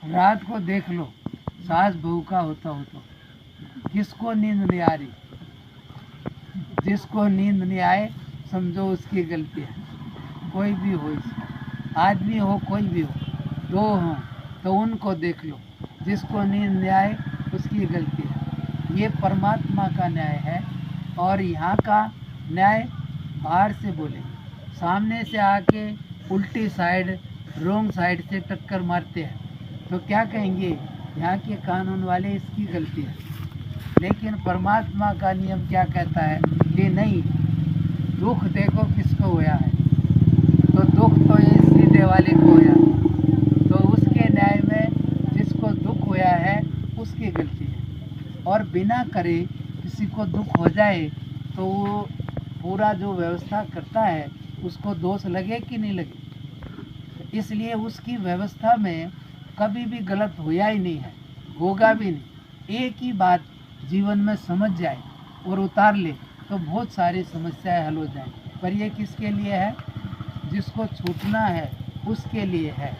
रात को देख लो, सास बहू का होता हो तो किसको नींद नहीं आ रही? जिसको नींद नहीं आए समझो उसकी गलती है। कोई भी हो, इसमें आदमी हो कोई भी हो, दो हों तो उनको देख लो, जिसको नींद नहीं आए उसकी गलती है। ये परमात्मा का न्याय है। और यहाँ का न्याय बाहर से बोले, सामने से आके उल्टी साइड रोंग साइड से टक्कर मारते हैं तो क्या कहेंगे? यहाँ के कानून वाले इसकी गलती है। लेकिन परमात्मा का नियम क्या कहता है कि नहीं, दुख देखो किसको होया है, तो दुख तो ये सीधे वाले को होया, तो उसके न्याय में जिसको दुख होया है उसकी गलती है। और बिना करे किसी को दुख हो जाए तो वो पूरा जो व्यवस्था करता है उसको दोष लगे कि नहीं लगे? इसलिए उसकी व्यवस्था में कभी भी गलत होया ही नहीं है, होगा भी नहीं। एक ही बात जीवन में समझ जाए और उतार ले तो बहुत सारी समस्याएं हल हो जाएं। पर ये किसके लिए है? जिसको छूटना है उसके लिए है।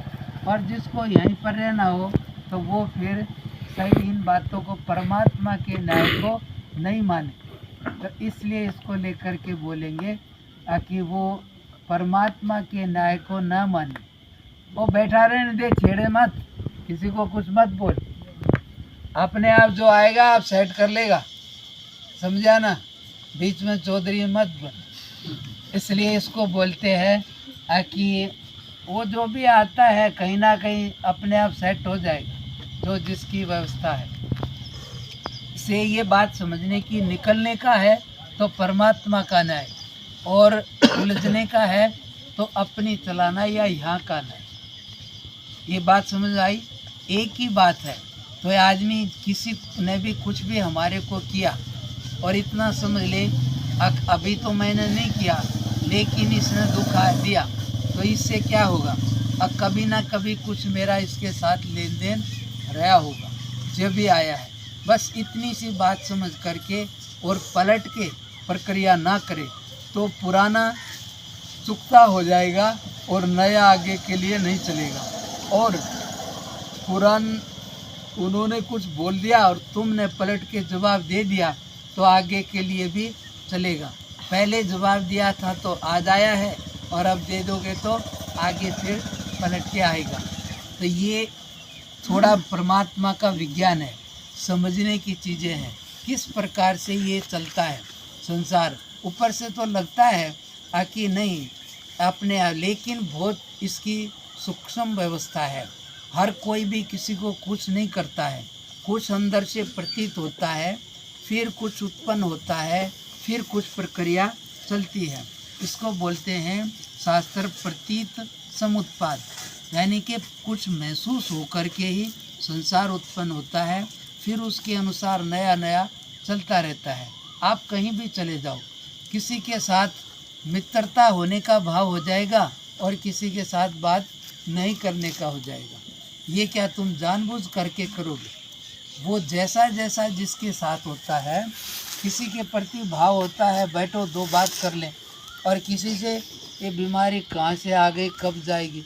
और जिसको यहीं पर रहना हो तो वो फिर सही इन बातों को, परमात्मा के न्याय को नहीं माने। तो इसलिए इसको लेकर के बोलेंगे कि वो परमात्मा के न्याय को न माने। वो बैठा रहने दे, छेड़े मत, किसी को कुछ मत बोल, अपने आप जो आएगा आप सेट कर लेगा, समझा ना? बीच में चौधरी मत बन। इसलिए इसको बोलते हैं कि वो जो भी आता है कहीं ना कहीं अपने आप सेट हो जाएगा, जो जिसकी व्यवस्था है। से ये बात समझने की, निकलने का है तो परमात्मा का न्याय, और उलझने का है तो अपनी चलाना या यहाँ का न्याय। ये बात समझ आई? एक ही बात है। तो आदमी किसी ने भी कुछ भी हमारे को किया और इतना समझ ले अभी तो मैंने नहीं किया लेकिन इसने दुख दिया, तो इससे क्या होगा? अब कभी ना कभी कुछ मेरा इसके साथ लेन देन रहा होगा, जो भी आया है। बस इतनी सी बात समझ करके और पलट के प्रक्रिया ना करे तो पुराना चुकता हो जाएगा और नया आगे के लिए नहीं चलेगा। और उन्होंने कुछ बोल दिया और तुमने पलट के जवाब दे दिया तो आगे के लिए भी चलेगा। पहले जवाब दिया था तो आज आया है और अब दे दोगे तो आगे फिर पलट के आएगा। तो ये थोड़ा परमात्मा का विज्ञान है, समझने की चीज़ें हैं किस प्रकार से ये चलता है संसार। ऊपर से तो लगता है कि नहीं अपने, लेकिन बहुत इसकी सूक्ष्म व्यवस्था है। हर कोई भी किसी को कुछ नहीं करता है, कुछ अंदर से प्रतीत होता है, फिर कुछ उत्पन्न होता है, फिर कुछ प्रक्रिया चलती है। इसको बोलते हैं शास्त्र प्रतीत समुत्पाद, यानी कि कुछ महसूस होकर के ही संसार उत्पन्न होता है, फिर उसके अनुसार नया नया चलता रहता है। आप कहीं भी चले जाओ, किसी के साथ मित्रता होने का भाव हो जाएगा और किसी के साथ बात नहीं करने का हो जाएगा। ये क्या तुम जानबूझ करके करोगे? वो जैसा जैसा जिसके साथ होता है, किसी के प्रति भाव होता है, बैठो दो बात कर लें, और किसी से ये बीमारी कहाँ से आ गई कब जाएगी,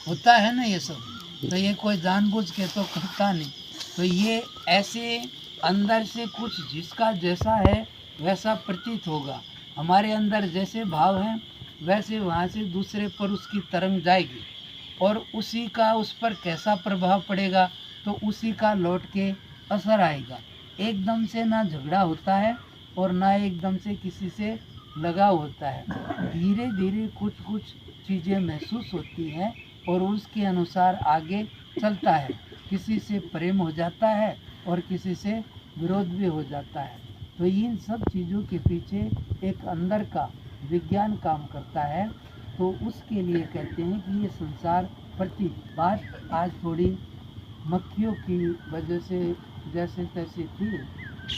होता है ना ये सब। तो ये कोई जानबूझ के तो करता नहीं। तो ये ऐसे अंदर से कुछ जिसका जैसा है वैसा प्रतीत होगा। हमारे अंदर जैसे भाव हैं वैसे वहाँ से दूसरे पर उसकी तरंग जाएगी और उसी का उस पर कैसा प्रभाव पड़ेगा तो उसी का लौट के असर आएगा। एकदम से ना झगड़ा होता है और ना एकदम से किसी से लगाव होता है। धीरे धीरे कुछ कुछ चीज़ें महसूस होती हैं और उसके अनुसार आगे चलता है। किसी से प्रेम हो जाता है और किसी से विरोध भी हो जाता है। तो इन सब चीज़ों के पीछे एक अंदर का विज्ञान काम करता है। तो उसके लिए कहते हैं कि ये संसार प्रति बात आज थोड़ी मक्खियों की वजह से जैसे तैसे थी,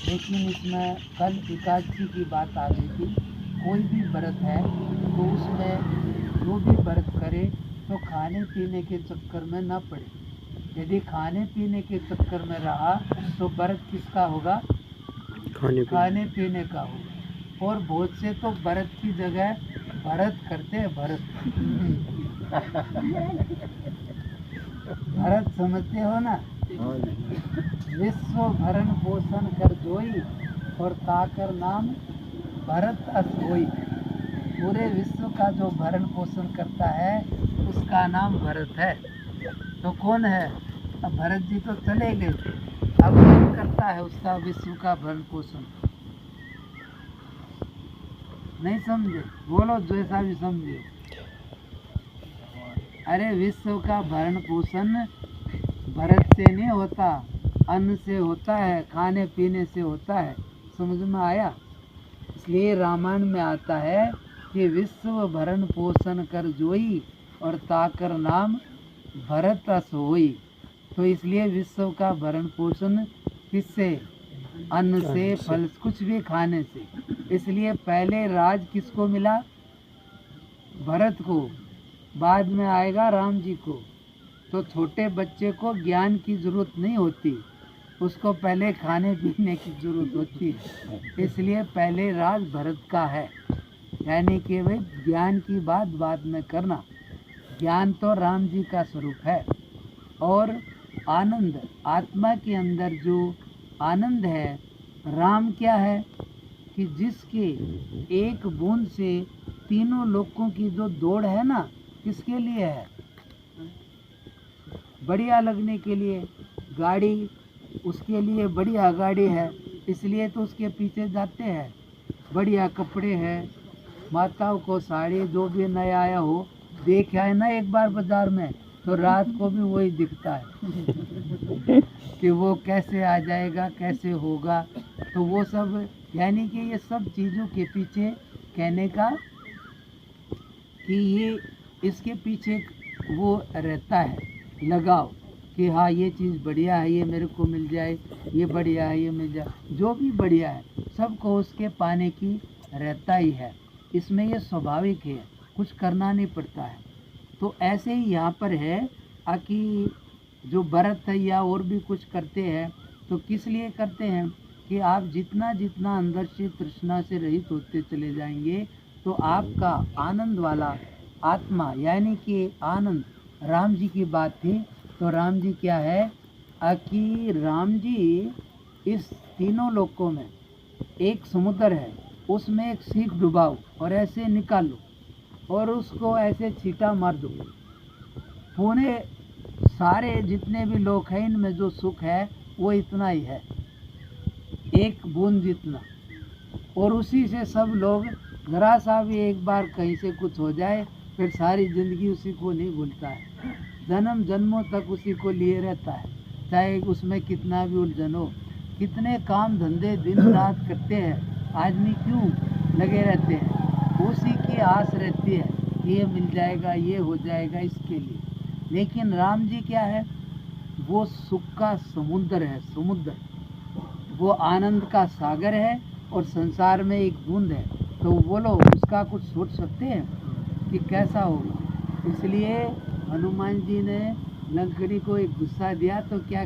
लेकिन इसमें कल एकादशी की बात आ गई थी। कोई भी व्रत है तो उसमें जो भी व्रत करे तो खाने पीने के चक्कर में न पड़े। यदि खाने पीने के चक्कर में रहा तो व्रत किसका होगा? खाने पीने का होगा। और बहुत से तो व्रत की जगह भरत करते हैं, भरत भरत समझते हो ना? विश्व भरण पोषण कर जोई और ताकर नाम भरत अस होई। पूरे विश्व का जो भरण पोषण करता है उसका नाम भरत है। तो कौन है? अब भरत जी तो चले गए, अब कौन करता है उसका विश्व का भरण पोषण? नहीं समझे? बोलो जैसा भी समझे। अरे विश्व का भरण पोषण भरत से नहीं होता, अन्न से होता है, खाने पीने से होता है। समझ में आया? इसलिए रामायण में आता है कि विश्व भरण पोषण कर जोई और ताकर नाम भरत अस होई। तो इसलिए विश्व का भरण पोषण किससे? अन्न से, फल, कुछ भी खाने से। इसलिए पहले राज किसको मिला? भरत को, बाद में आएगा राम जी को। तो छोटे बच्चे को ज्ञान की जरूरत नहीं होती, उसको पहले खाने पीने की जरूरत होती है। इसलिए पहले राज भरत का है। यानी कि भाई ज्ञान की बात बाद में करना। ज्ञान तो राम जी का स्वरूप है। और आनंद, आत्मा के अंदर जो आनंद है, राम क्या है कि जिसके एक बूंद से तीनों लोगों की जो दौड़ है ना, किसके लिए है? बढ़िया लगने के लिए। गाड़ी उसके लिए बढ़िया गाड़ी है, इसलिए तो उसके पीछे जाते हैं। बढ़िया कपड़े हैं, माताओं को साड़ी जो भी नया आया हो, देख आए ना एक बार बाजार में, तो रात को भी वही दिखता है कि वो कैसे आ जाएगा, कैसे होगा। तो वो सब, यानी कि ये सब चीज़ों के पीछे कहने का कि ये इसके पीछे वो रहता है लगाव कि हाँ ये चीज़ बढ़िया है, ये मेरे को मिल जाए, ये बढ़िया है, ये मिल जाए। जो भी बढ़िया है सबको उसके पाने की रहता ही है। इसमें ये स्वाभाविक है, कुछ करना नहीं पड़ता है। तो ऐसे ही यहाँ पर है कि जो भरत है या और भी कुछ करते हैं, तो किस लिए करते हैं कि आप जितना जितना अंदर से तृष्णा से रहित होते चले जाएंगे, तो आपका आनंद वाला आत्मा, यानी कि आनंद, राम जी की बात थी। तो राम जी क्या है कि राम जी इस तीनों लोकों में एक समुद्र है, उसमें एक सीख डुबाओ और ऐसे निकालो और उसको ऐसे छींटा मार दो। पूरे सारे जितने भी लोग हैं इनमें जो सुख है वो इतना ही है, एक बूंद जितना। और उसी से सब लोग, जरा सा भी एक बार कहीं से कुछ हो जाए, फिर सारी ज़िंदगी उसी को नहीं भूलता है, जन्म जन्मों तक उसी को लिए रहता है, चाहे उसमें कितना भी उलझन हो। कितने काम धंधे दिन रात करते हैं आदमी, क्यों लगे रहते हैं? उसी की आस रहती है कि ये मिल जाएगा, ये हो जाएगा, इसके लिए। लेकिन राम जी क्या है? वो सुख का समुद्र है, समुद्र, वो आनंद का सागर है और संसार में एक बूंद है। तो बोलो उसका कुछ सोच सकते हैं कि कैसा होगा? इसलिए हनुमान जी ने लंकड़ी को एक गुस्सा दिया तो क्या